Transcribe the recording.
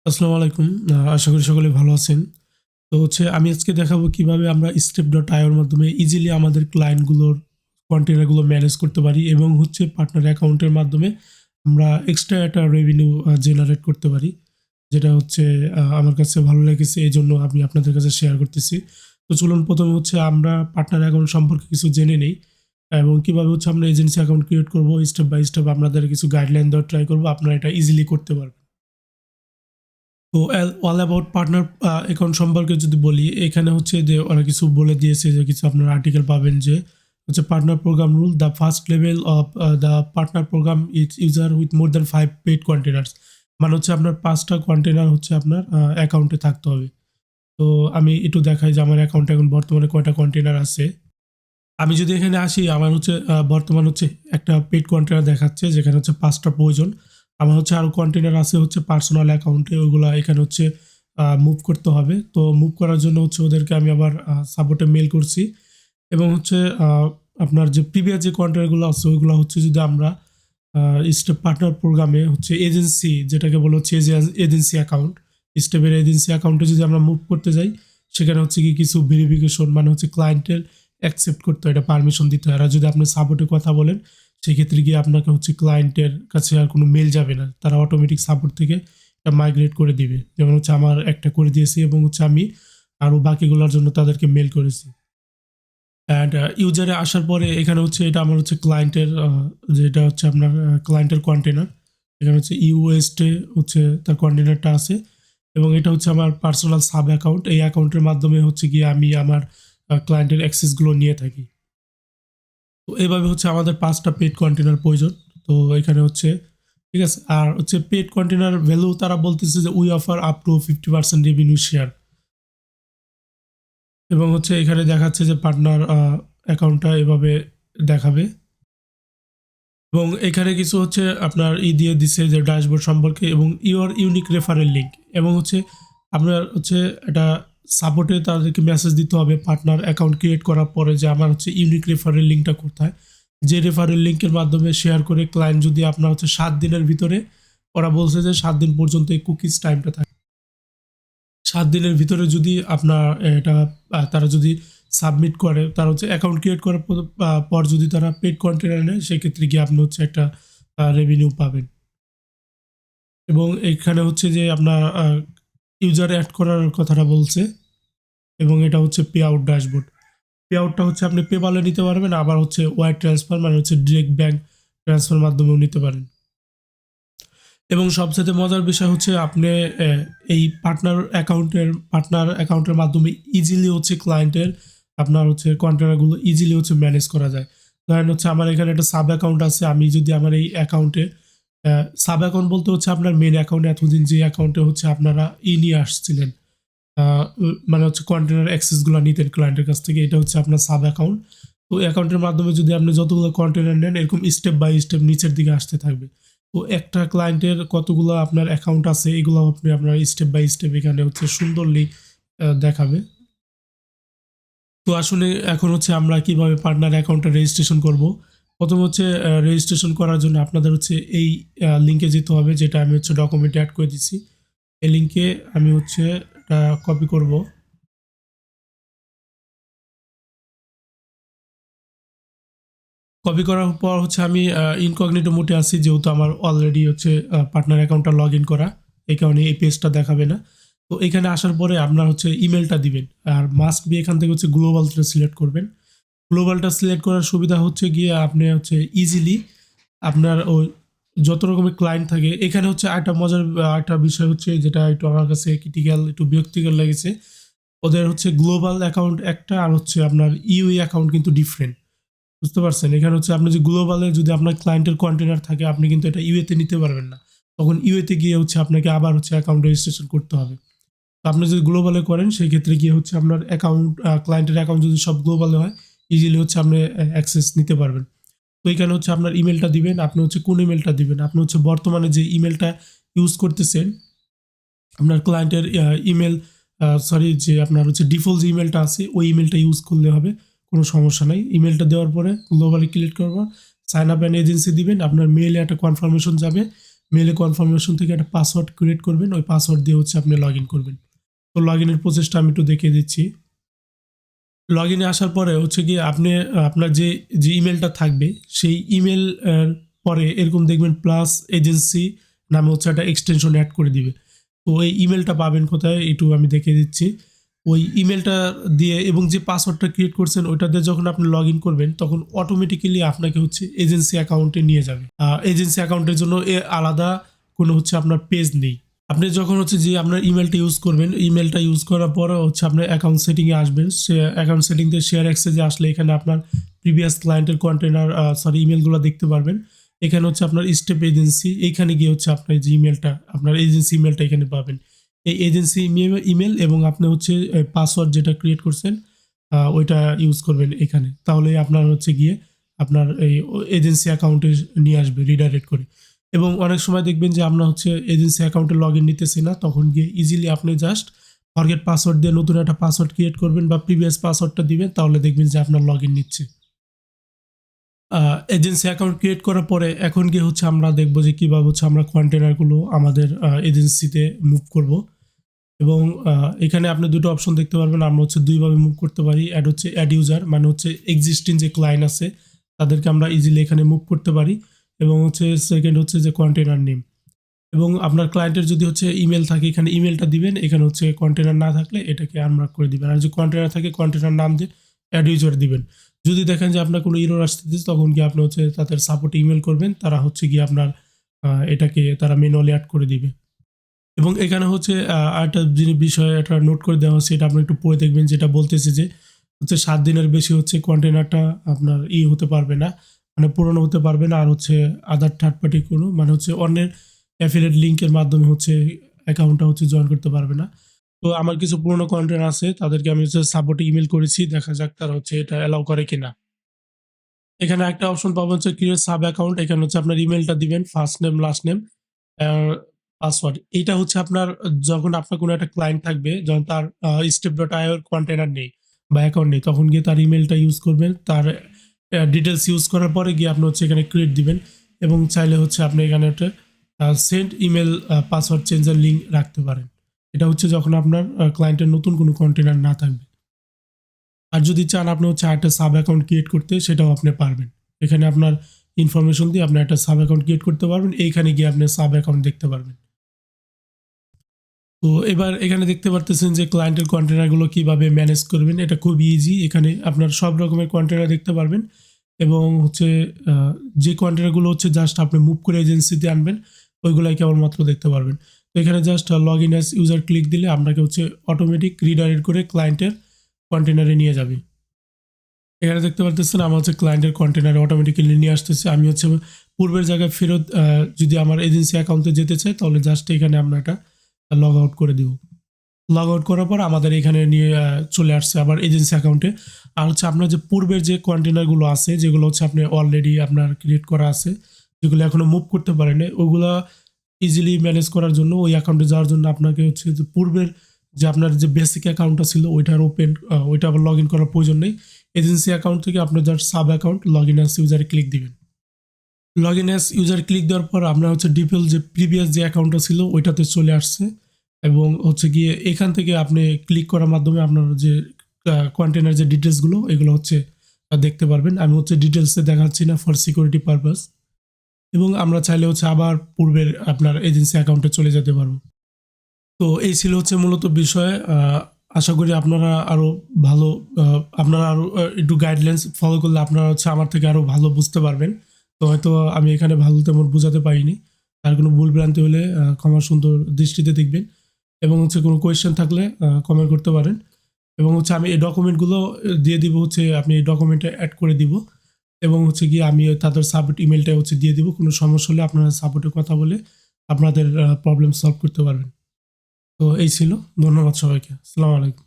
আসসালামু আলাইকুম। আশা করি সকলে ভালো আছেন। তো আমি আজকে দেখাবো কিভাবে আমরা Stape.io এর মাধ্যমে ইজিলি আমাদের ক্লায়েন্টগুলোর কন্টেইনারগুলো ম্যানেজ করতে পারি এবং পার্টনার অ্যাকাউন্টের মাধ্যমে আমরা এক্সট্রা একটা রেভিনিউ জেনারেট করতে পারি। যেটা আমার কাছে ভালো লেগেছে, এজন্য আমি আপনাদের কাছে শেয়ার করতেছি। তো চলুন প্রথমে আমরা পার্টনার অ্যাকাউন্ট সম্পর্কে কিছু জেনে নেই এবং কিভাবে আমরা এজেন্সি অ্যাকাউন্ট ক্রিয়েট করব। স্টেপ বাই স্টেপ আপনাদের কিছু গাইডলাইন দেওয়ার ট্রাই করব। আপনারা এটা ইজিলি করতে পারবেন। তো অল অ্যাবাউট পার্টনার অ্যাকাউন্ট সম্পর্কে যদি বলি, এখানে যে ওরা কিছু বলে দিয়েছে, যে কিছু আপনারা আর্টিকেল পাবেন, যে partner program rule, the first level of the partner program is user with more than 5 paid containers. মানে আপনার 5টা কন্টেনার আপনার অ্যাকাউন্টে থাকতে হবে। তো আমি একটু দেখাই যে আমার অ্যাকাউন্টে এখন বর্তমানে কয়টা কন্টেনার আছে। আমি যদি এখানে আসি, আমার বর্তমান একটা পেইড কন্টেনার দেখাচ্ছে, যেখানে 5টা প্রয়োজন। আমার আরও কন্টেনার আছে পার্সোনাল অ্যাকাউন্টে, ওইগুলা এখানে মুভ করতে হবে। তো মুভ করার জন্য ওদেরকে আমি আবার সাপোর্টে মেল করছি এবং আপনার যে প্রিভিয়াস যে কন্টেনারগুলো আছে ওইগুলো যদি আমরা স্টেপ পার্টনার প্রোগ্রামে এজেন্সি, যেটাকে বলা এজেন্সি অ্যাকাউন্ট, স্টেপের এজেন্সি অ্যাকাউন্টে যদি আমরা মুভ করতে যাই, সেখানে কি কিছু ভেরিফিকেশন, মানে ক্লায়েন্টের অ্যাকসেপ্ট করতে হয়, এটা পারমিশন দিতে হয়। আর যদি আপনি সাপোর্টে কথা বলেন, সেক্ষেত্রে গিয়ে আপনাকে ক্লায়েন্টের কাছে আর কোনো মেল যাবে না, তারা অটোমেটিক সাপোর্ট থেকে এটা মাইগ্রেট করে দিবে। যেমন আমার একটা করে দিয়েছি এবং আমি আরও বাকিগুলোর জন্য তাদেরকে মেল করেছি। অ্যান্ড ইউজারে আসার পরে এখানে এটা আমার ক্লায়েন্টের, যেটা আপনার ক্লায়েন্টের কন্টেনার। এখানে ইউএসটে তার কন্টেনারটা আছে এবং এটা আমার পার্সোনাল সাব অ্যাকাউন্ট। এই অ্যাকাউন্টের মাধ্যমে গিয়ে আমি আমার ক্লায়েন্টের অ্যাক্সেসগুলো নিয়ে থাকি। তো এইভাবে আমাদের 5টা পেড কন্টেনার প্রয়োজন। তো এখানে ঠিক আছে। আর পেড কন্টেনার ভ্যালু তারা বলতেছে যে we offer up to 50% revenue share. এবং এখানে দেখাচ্ছে যে পার্টনার অ্যাকাউন্টটা এভাবে দেখাবে এবং এখানে কিছু আপনার দিয়ে দিছে যে ড্যাশবোর্ড সম্পর্কে এবং ইউর ইউনিক রেফারেল লিঙ্ক। এবং আপনার এটা সাপোর্টে তাদেরকে মেসেজ দিতে হবে পার্টনার অ্যাকাউন্ট ক্রিয়েট করার পরে, যে আমার ইউনিক রেফারেল লিঙ্কটা কোথায়। যে রেফারেল লিঙ্কের মাধ্যমে শেয়ার করে ক্লায়েন্ট যদি আপনার 7 দিনের ভিতরে, ওরা বলছে যে 7 দিন পর্যন্ত এই কুকিজ টাইমটা থাকে, 7 দিনের ভিতরে যদি আপনার এটা তারা যদি সাবমিট করে, তারা অ্যাকাউন্ট ক্রিয়েট করার পর যদি তারা পেড কন্টেনার নেয়, সেক্ষেত্রে গিয়ে আপনি একটা রেভিনিউ পাবেন। এবং এখানে যে আপনার ইউজার অ্যাড করার কথাটা বলছে এবং এটা পে আউট ড্যাশবোর্ড। পে আউটটা আপনি পেপালে নিতে পারবেন, আবার ওয়ার ট্রান্সফার, মানে ডিরেক্ট ব্যাঙ্ক ট্রান্সফার মাধ্যমেও নিতে পারেন। এবং সবচেয়ে মজার বিষয় আপনি এই পার্টনার অ্যাকাউন্টের মাধ্যমে ইজিলি ক্লায়েন্টের আপনার কন্টেনারগুলো ইজিলি ম্যানেজ করা যায়। ধরেন আমার এখানে একটা সাব অ্যাকাউন্ট আছে, আমি যদি আমার এই অ্যাকাউন্টে সাব অ্যাকাউন্ট বলতে আপনার মেন অ্যাকাউন্টে এতদিন যে অ্যাকাউন্টে আপনারা নিয়ে আসছিলেন, মানে কন্টেনার অ্যাক্সেসগুলো নিতেন ক্লায়েন্টের কাছ থেকে, এটা আপনার সাব অ্যাকাউন্ট। তো অ্যাকাউন্টের মাধ্যমে যদি আপনি যতগুলো কন্টেনার নেন, এরকম স্টেপ বাই স্টেপ নিচের দিকে আসতে থাকবে। তো একটা ক্লায়েন্টের কতগুলো আপনার অ্যাকাউন্ট আছে, এগুলো আপনার স্টেপ বাই স্টেপ এখানে সুন্দরলি দেখাবে। তো আসলে এখন আমরা কিভাবে পার্টনার অ্যাকাউন্টটা রেজিস্ট্রেশন করব। প্রথম রেজিস্ট্রেশন করার জন্য আপনাদের এই লিঙ্কে যেতে হবে, যেটা আমি ডকুমেন্টে অ্যাড করে দিচ্ছি। এই লিঙ্কে আমি এটা কপি করব। কপি করার পর আমি ইনকগনিটো মোডে আছি, যেহেতু আমার অলরেডি পার্টনার অ্যাকাউন্টটা লগ ইন করা, এই কারণে এই পেজটা দেখাবে না। তো এখানে আসার পরে আপনার ইমেলটা দিবেন, আর মাস্ট বি এখান থেকে গ্লোবালটা সিলেক্ট করবেন। গ্লোবালটা সিলেক্ট করার সুবিধা গিয়ে আপনি ইজিলি আপনার ওই যত রকমের ক্লায়েন্ট থাকে, এখানে একটা মজার একটা বিষয় যেটা একটু আমার কাছে ক্রিটিক্যাল, একটু বিরক্তিকর লেগেছে। ওদের গ্লোবাল অ্যাকাউন্ট একটা, আর আপনার ইউএ অ্যাকাউন্ট কিন্তু ডিফারেন্ট। বুঝতে পারছেন? এখানে আপনি যে গ্লোবালে যদি আপনার ক্লায়েন্টের কন্টেনার থাকে, আপনি কিন্তু এটা ইউএতে নিতে পারবেন না। তখন ইউএতে গিয়ে আপনাকে আবার অ্যাকাউন্ট রেজিস্ট্রেশন করতে হবে। তো আপনি যদি গ্লোবালে করেন, সেই ক্ষেত্রে গিয়ে আপনার অ্যাকাউন্ট, ক্লায়েন্টের অ্যাকাউন্ট যদি সব গ্লোবালে হয়, ইজিলি আপনি অ্যাক্সেস নিতে পারবেন। তো এখানে আপনার ইমেলটা দিবেন। আপনি কোন ইমেলটা দিবেন, আপনি বর্তমানে যে ইমেলটা ইউজ করতেছেন, আপনার ক্লায়েন্টের ইমেল, যে আপনার ডিফল্ট যে ইমেলটা আছে, ওই ইমেলটা ইউজ করলে হবে, কোনো সমস্যা নাই। ইমেলটা দেওয়ার পরে গ্লোবালি ক্লিক করবো, সাইন আপ অ্যান্ড এজেন্সি দিবেন। আপনার মেইলে একটা কনফার্মেশন যাবে, মেলে কনফার্মেশন থেকে একটা পাসওয়ার্ড ক্রিয়েট করবেন, ওই পাসওয়ার্ড দিয়ে হচ্ছে আপনি লগ ইন করবেন। তো লগ ইনের প্রসেসটা আমি একটু দেখিয়ে দিচ্ছি। লগ ইনে আসার পরে হচ্ছে গিয়ে আপনি আপনার যে যে ইমেলটা থাকবে সেই ইমেল পরে এরকম দেখবেন প্লাস এজেন্সি নামে হচ্ছে একটা এক্সটেনশন অ্যাড করে দিবে। তো ওই ইমেলটা পাবেন কোথায় একটু আমি দেখিয়ে দিচ্ছি। ওই ইমেলটা দিয়ে এবং যে পাসওয়ার্ডটা ক্রিয়েট করছেন ওইটা দিয়ে যখন আপনি লগ ইন করবেন তখন অটোমেটিক্যালি আপনাকে হচ্ছে এজেন্সি অ্যাকাউন্টে নিয়ে যাবে। এজেন্সি অ্যাকাউন্টের জন্য আলাদা কোনো হচ্ছে আপনার পেজ নেই। আপনি যখন হচ্ছে যে আপনার ইমেলটা ইউজ করবেন, ইমেলটা ইউজ করার পরে হচ্ছে আপনার অ্যাকাউন্ট সেটিংয়ে আসবেন। সে অ্যাকাউন্ট সেটিংতে শেয়ার অ্যাক্সেসে আসলে এখানে আপনার প্রিভিয়াস ক্লায়েন্টের কন্টেনার ইমেলগুলো দেখতে পারবেন। এখানে হচ্ছে আপনার স্টেপ এজেন্সি, এইখানে গিয়ে হচ্ছে আপনার যে ইমেলটা আপনার এজেন্সি ইমেলটা এখানে পাবেন। এই এজেন্সি ইমেল এবং আপনি হচ্ছে পাসওয়ার্ড যেটা ক্রিয়েট করছেন ওইটা ইউজ করবেন এখানে, তাহলে আপনার হচ্ছে গিয়ে আপনার এই এজেন্সি অ্যাকাউন্টে নিয়ে আসবে রিডাইরেক্ট করে। এবং অনেক সময় দেখবেন যে আমরা হচ্ছে এজেন্সি অ্যাকাউন্টে লগ ইন নিতেছি না, তখন গিয়ে ইজিলি আপনি জাস্ট ফরগেট পাসওয়ার্ড দিয়ে নতুন একটা পাসওয়ার্ড ক্রিয়েট করবেন বা প্রিভিয়াস পাসওয়ার্ডটা দিবেন, তাহলে দেখবেন যে আপনার লগ ইন নিচ্ছে। এজেন্সি অ্যাকাউন্ট ক্রিয়েট করার পরে এখন গিয়ে হচ্ছে আমরা দেখবো যে কীভাবে হচ্ছে আমরা কন্টেনারগুলো আমাদের এজেন্সিতে মুভ করব। এবং এখানে আপনি দুটো অপশন দেখতে পারবেন। আমরা হচ্ছে দুইভাবে মুভ করতে পারি। অ্যাড ইউজার মানে হচ্ছে এক্সিস্টিং যে ক্লায়েন্ট আছে তাদেরকে আমরা ইজিলি এখানে মুভ করতে পারি। এবং হচ্ছে সেকেন্ড হচ্ছে যে কন্টেনার নেম, এবং আপনার ক্লায়েন্টের যদি হচ্ছে ইমেল থাকে এখানে ইমেলটা দিবেন, এখানে হচ্ছে কন্টেনার না থাকলে এটাকে আনমার্ক করে দিবেন। আর যদি কন্টেনার থাকে কন্টেনার নাম দিয়ে অ্যাড ইউজার দিবেন। যদি দেখেন যে আপনার কোনো ইরর আসতেছে তখন গিয়ে আপনি হচ্ছে তাদের সাপোর্টে ইমেল করবেন, তারা হচ্ছে গিয়ে আপনার এটাকে তারা ম্যানুয়ালি অ্যাড করে দিবে। এবং এখানে হচ্ছে আরেকটা বিষয় একটা নোট করে দেওয়া হচ্ছে, এটা আপনি একটু পড়ে দেখবেন, যেটা বলতেছে যে হচ্ছে 7 দিনের বেশি হচ্ছে কন্টেনারটা আপনার হতে পারবে না, মানে পুরনো হতে পারবে না। আর হচ্ছে আদার থার্ড পার্টি কোনো মানে হচ্ছে অন্যের অ্যাফিলিয়েট লিঙ্কের মাধ্যমে হচ্ছে অ্যাকাউন্টটা হচ্ছে জয়েন করতে পারবে না। তো আমার কিছু পুরনো কন্টেনার আছে, তাদেরকে আমি হচ্ছে সাপোর্টে ইমেল করেছি, দেখা যাক তারা হচ্ছে এটা অ্যালাউ করে কিনা। এখানে একটা অপশন পাবেন হচ্ছে ক্রিয়েট সাব অ্যাকাউন্ট। এখানে হচ্ছে আপনার ইমেলটা দিবেন, first name last name password. এইটা হচ্ছে আপনার যখন আপনার কোনো একটা ক্লায়েন্ট থাকবে, যখন তার step.io এর কন্টেনার নেই বা অ্যাকাউন্ট নেই, তখন গিয়ে তার ইমেলটা ইউজ করবেন। তার ডিটেলস ইউজ করার পরে গিয়ে আপনি হচ্ছে এখানে ক্রিয়েট দিবেন, এবং চাইলে হচ্ছে আপনি এখানে একটা সেন্ড ইমেল পাসওয়ার্ড চেঞ্জের লিঙ্ক রাখতে পারেন। এটা হচ্ছে যখন আপনার ক্লায়েন্টের নতুন কোনো কন্টেনার না থাকবে। আর যদি চান আপনি হচ্ছে একটা সাব অ্যাকাউন্ট ক্রিয়েট করতে, সেটাও আপনি পারবেন। এখানে আপনার ইনফরমেশন দিয়ে আপনি একটা সাব অ্যাকাউন্ট ক্রিয়েট করতে পারবেন, এইখানে গিয়ে আপনি সাব অ্যাকাউন্ট দেখতে পারবেন। তো এবার এখানে দেখতে পারতেছেন যে ক্লায়েন্টের কন্টেনারগুলো কীভাবে ম্যানেজ করবেন, এটা খুব ইজি। এখানে আপনার সব রকমের কন্টেনার দেখতে পারবেন, এবং হচ্ছে যে কন্টেনারগুলো হচ্ছে জাস্ট আপনি মুভ করে এজেন্সিতে আনবেন ওইগুলাই কেবলমাত্র দেখতে পারবেন। তো এখানে just log in as user click দিলে আপনাকে হচ্ছে অটোমেটিক রিডাইরেক্ট করে ক্লায়েন্টের কন্টেনারে নিয়ে যাবে। এখানে দেখতে পারতেছেন আমার হচ্ছে ক্লায়েন্টের কন্টেনারে অটোমেটিক্যালি নিয়ে আসতেছে। আমি হচ্ছে পূর্বের জায়গায় ফেরত যদি আমার এজেন্সি অ্যাকাউন্টে যেতে চাই, তাহলে জাস্ট এখানে আমরা এটা লগ আউট করে দিব। লগ আউট করার পর আমাদের এখানে নিয়ে চলে আসছে আবার এজেন্সি অ্যাকাউন্টে। আর হচ্ছে আপনার যে পূর্বের যে কন্টেনারগুলো আছে, যেগুলো হচ্ছে আপনি অলরেডি আপনার ক্রিয়েট করা আছে, যেগুলো এখনও মুভ করতে পারেন, ওগুলো ইজিলি ম্যানেজ করার জন্য ওই অ্যাকাউন্টে যাওয়ার জন্য আপনাকে হচ্ছে যে পূর্বের যে আপনার যে বেসিক অ্যাকাউন্টটা ছিল ওইটার ওইটা আবার লগ ইন করার প্রয়োজন নেই। এজেন্সি অ্যাকাউন্ট থেকে আপনার just sub account log in as ইউজারে ক্লিক দিবেন। Log in as user click দেওয়ার পর আপনার হচ্ছে ডিটেল যে প্রিভিয়াস যে অ্যাকাউন্টটা ছিল ওইটাতে চলে আসছে, এবং হচ্ছে গিয়ে এখান থেকে আপনি ক্লিক করার মাধ্যমে আপনার যে কন্টেনার যে ডিটেলসগুলো এগুলো হচ্ছে দেখতে পারবেন। আমি হচ্ছে ডিটেলসে দেখাচ্ছি না ফর সিকিউরিটি পারপাস, এবং আমরা চাইলে হচ্ছে আবার পূর্বের আপনার এজেন্সি অ্যাকাউন্টে চলে যেতে পারবো। তো এই ছিল হচ্ছে মূলত বিষয়। আশা করি আপনারা আরও ভালো আপনারা আরও একটু গাইডলাইন্স ফলো করলে আপনারা হচ্ছে আমার থেকে আরও ভালো বুঝতে পারবেন। তো হয়তো আমি এখানে ভালো তেমন বোঝাতে পারিনি, তার কোনো ভুল ভ্রান্তি হলে ক্ষমা সুন্দর দৃষ্টিতে দেখবেন, এবং হচ্ছে কোনো কোয়েশ্চেন থাকলে কমেন্ট করতে পারেন। এবং হচ্ছে আমি এই ডকুমেন্টগুলো দিয়ে দিব, হচ্ছে আপনি এই ডকুমেন্টে অ্যাড করে দিব, এবং হচ্ছে গিয়ে আমি তাদের সাপোর্ট ইমেলটা হচ্ছে দিয়ে দিব। কোনো সমস্যা হলে আপনারা সাপোর্টে কথা বলে আপনাদের প্রবলেম সলভ করতে পারবেন। তো এই ছিল। ধন্যবাদ সবাইকে। আসসালামু আলাইকুম।